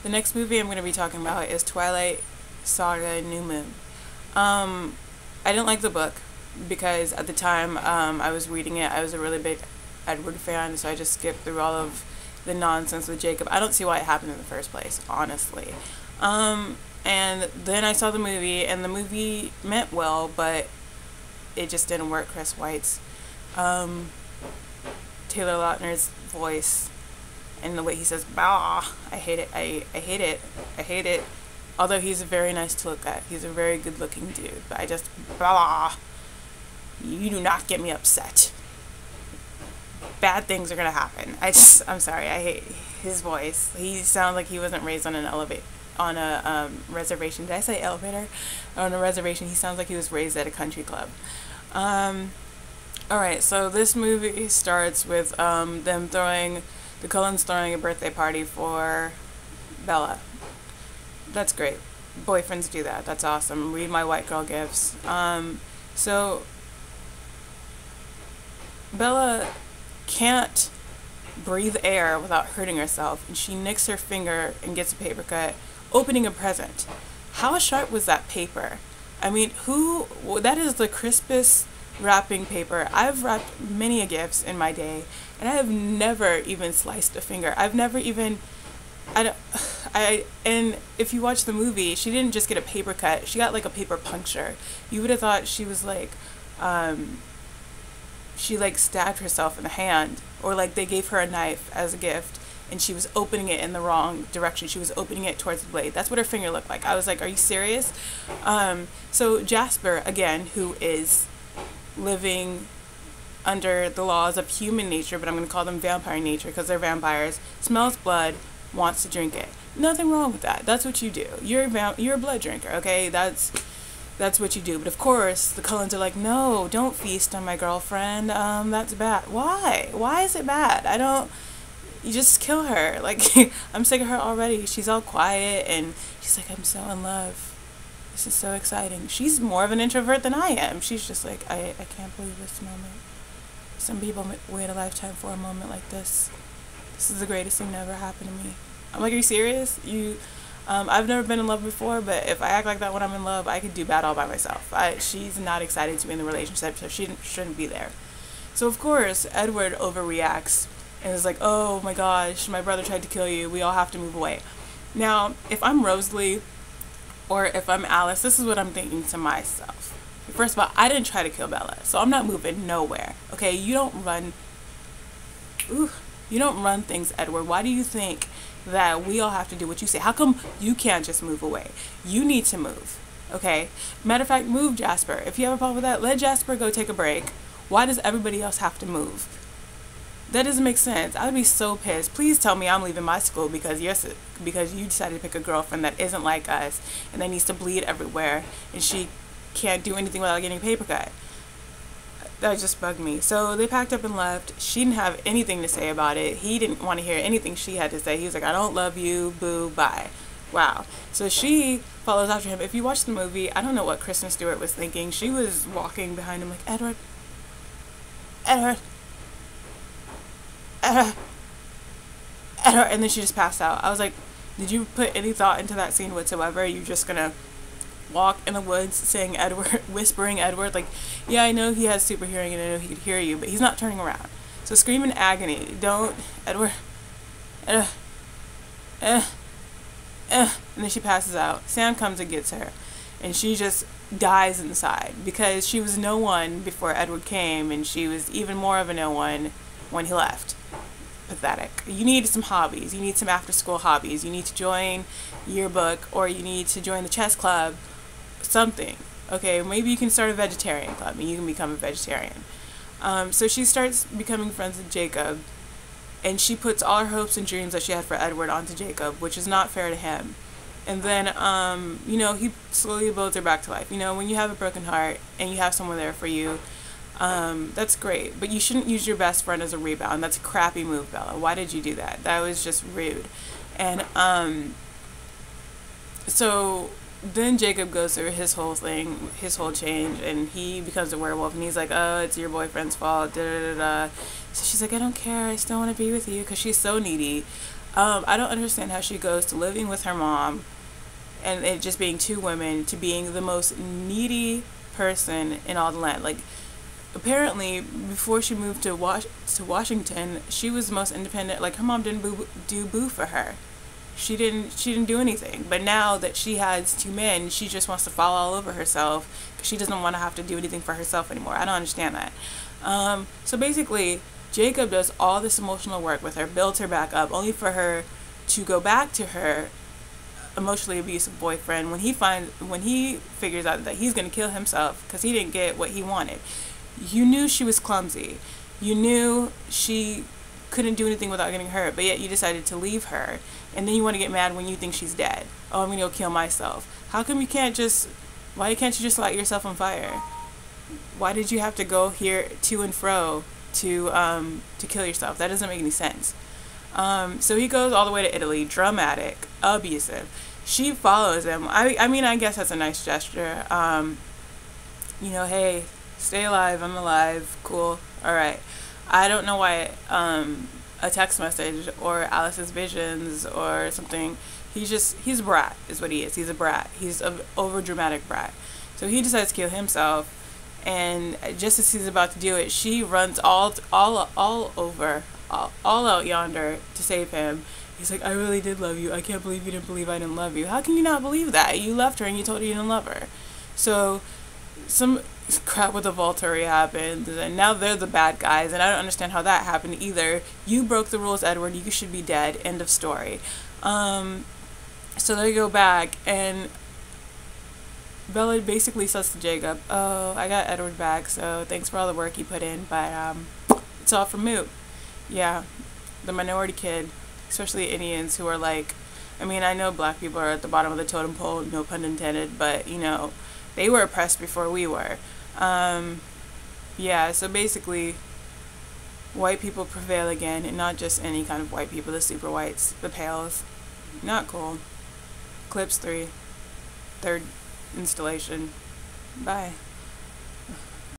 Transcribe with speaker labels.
Speaker 1: The next movie I'm going to be talking about is Twilight Saga New Moon. I didn't like the book because at the time I was reading it, I was a really big Edward fan, so I just skipped through all of the nonsense with Jacob. I don't see why it happened in the first place, honestly. And then I saw the movie, and the movie meant well, but it just didn't work. Chris White's, Taylor Lautner's voice, and the way he says "bah," I hate it. I hate it. I hate it. Although he's very nice to look at, he's a very good-looking dude. But I just "bah." You do not get me upset. Bad things are gonna happen. I'm sorry. I hate his voice. He sounds like he wasn't raised on an reservation. Did I say elevator? On a reservation. He sounds like he was raised at a country club. Alright, so this movie starts with the Cullens throwing a birthday party for Bella. That's great. Boyfriends do that. That's awesome. Read my white girl gifts. So Bella can't breathe air without hurting herself, and she nicks her finger and gets a paper cut, opening a present. How sharp was that paper? I mean, that is the crispest wrapping paper. I've wrapped many a gifts in my day, and I have never even sliced a finger. I've never even, and if you watch the movie, she didn't just get a paper cut, she got like a paper puncture. You would have thought she was like, she like stabbed herself in the hand, or like they gave her a knife as a gift and she was opening it in the wrong direction. She was opening it towards the blade. That's what her finger looked like. I was like, are you serious? So Jasper, again, who is living under the laws of human nature, but I'm going to call them vampire nature because they're vampires, smells blood, wants to drink it. Nothing wrong with that. That's what you do. You're a blood drinker, okay? That's what you do. But of course, the Cullens are like, no, don't feast on my girlfriend. That's bad. Why? Why is it bad? You just kill her. Like, I'm sick of her already. She's all quiet, and she's like, I'm so in love. This is so exciting. She's more of an introvert than I am. She's just like, I can't believe this moment. Some people wait a lifetime for a moment like this. This is the greatest thing that ever happened to me. I'm like, are you serious? I've never been in love before, but if I act like that when I'm in love, I could do bad all by myself. She's not excited to be in the relationship, so she shouldn't be there. So of course, Edward overreacts and is like, oh my gosh, my brother tried to kill you. We all have to move away. Now, if I'm Rosalie or if I'm Alice, this is what I'm thinking to myself. First of all, I didn't try to kill Bella, so I'm not moving nowhere. Okay, you don't run things, Edward. Why do you think that we all have to do what you say? How come you can't just move away? You need to move, okay? Matter of fact, move, Jasper. If you have a problem with that, let Jasper go take a break. Why does everybody else have to move? That doesn't make sense. I would be so pissed. Please tell me I'm leaving my school because you decided to pick a girlfriend that isn't like us and that needs to bleed everywhere and she can't do anything without getting a paper cut. That just bugged me. So they packed up and left. She didn't have anything to say about it. He didn't want to hear anything she had to say. He was like, I don't love you, boo, bye. Wow. So she follows after him. If you watch the movie, I don't know what Kristen Stewart was thinking. She was walking behind him like, Edward, Edward, Edward, Edward, and then she just passed out. I was like, did you put any thought into that scene whatsoever? Are you just gonna walk in the woods saying Edward, whispering Edward, like, yeah, I know he has super hearing and I know he could hear you, but he's not turning around. So scream in agony. Don't, Edward, and then she passes out. Sam comes and gets her, and she just dies inside because she was no one before Edward came, and she was even more of a no one when he left. Pathetic. You need some hobbies. You need some after-school hobbies. You need to join yearbook, or you need to join the chess club. Something. Okay, maybe you can start a vegetarian club and you can become a vegetarian. So she starts becoming friends with Jacob, and she puts all her hopes and dreams that she had for Edward onto Jacob, which is not fair to him. And then, he slowly builds her back to life. When you have a broken heart and you have someone there for you, that's great, but you shouldn't use your best friend as a rebound. That's a crappy move, Bella. Why did you do that? That was just rude. And, so then Jacob goes through his whole thing, his whole change, and he becomes a werewolf, and he's like, oh, it's your boyfriend's fault, da da da da. So she's like, I don't care, I still want to be with you, because she's so needy. I don't understand how she goes to living with her mom and it just being two women to being the most needy person in all the land. Like, apparently, before she moved to Washington, she was the most independent. Like, her mom didn't do boo for her. She didn't do anything. But now that she has two men, she just wants to fall all over herself because she doesn't want to have to do anything for herself anymore. I don't understand that. So basically, Jacob does all this emotional work with her, builds her back up, only for her to go back to her emotionally abusive boyfriend when he figures out that he's going to kill himself because he didn't get what he wanted. You knew she was clumsy. You knew she couldn't do anything without getting hurt, but yet you decided to leave her, and then you want to get mad when you think she's dead. Oh, I'm going to go kill myself. How come you can't just, why can't you just light yourself on fire? Why did you have to go here to and fro to kill yourself? That doesn't make any sense. So he goes all the way to Italy, dramatic, abusive. She follows him. I mean, I guess that's a nice gesture. Hey, stay alive, I'm alive, cool, alright. I don't know why a text message or Alice's visions or something, he's a brat is what he is. He's a brat. He's an over dramatic brat. So he decides to kill himself, and just as he's about to do it, she runs all out yonder to save him. He's like, I really did love you. I can't believe you didn't believe I didn't love you. How can you not believe that? You left her and you told her you didn't love her. So some crap with the Volturi happens, and now they're the bad guys, and I don't understand how that happened either. You broke the rules, Edward. You should be dead. End of story. So they go back, and Bella basically says to Jacob, oh, I got Edward back, so thanks for all the work he put in, but it's all for moot. Yeah, the minority kid, especially Indians who are like, I mean, I know black people are at the bottom of the totem pole, no pun intended, but, they were oppressed before we were. Yeah, so basically, white people prevail again, and not just any kind of white people, the super whites, the pales. Not cool. Clips 3, third installation. Bye.